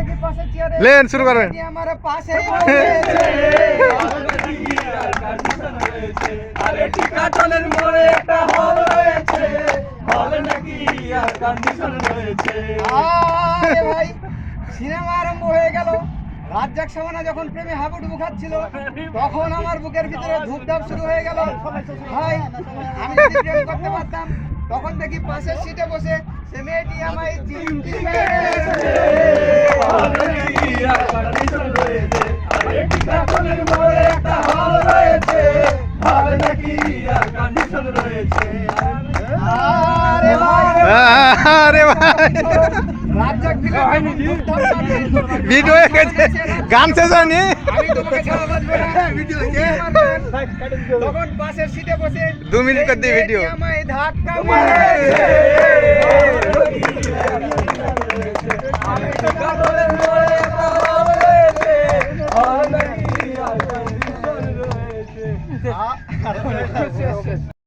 দেখি পাশে চেয়ারে লেন শুরু করেন। আমার পাশে আরে টিকাটনের মোড়ে একটা হল রয়েছে, হল নাকি আর কন্ডিশন রয়েছে। আরে ভাই সিনেমা আরম্ভ হয়ে গেল। রাজ্জাক সাবানা যখন প্রেমে হাবুডুবু খাচ্ছিল তখন আমার বুকের ভিতরে ধূপধাপ শুরু হয়ে গেল। ভাই আমি যদি প্রেম করতে পারতাম তখন দেখি পাশের সিটে বসে সে মেয়েটি আমায় হল নাকি আর কন্ডিশন রয়েছে। আরে টিকাটনের মোড়ে একটা হল রয়েছে, হল নাকি আর কন্ডিশন রয়েছে। আরে ভাই আরে ভাই রাজ্জাক ভিডিও এঁকেছে গান শেষ হয়নি। আমি তোমাকে ছাড়া বাঁচবো না। তখন পাশের সিটে বসে 2 মিনিট করে দিই ভিডিও। আমায় ধাক্কা মেরেছে। টিকাটনের মোড়ে একটা হল রয়েছে, হল নাকি আর কন্ডিশন রয়েছে।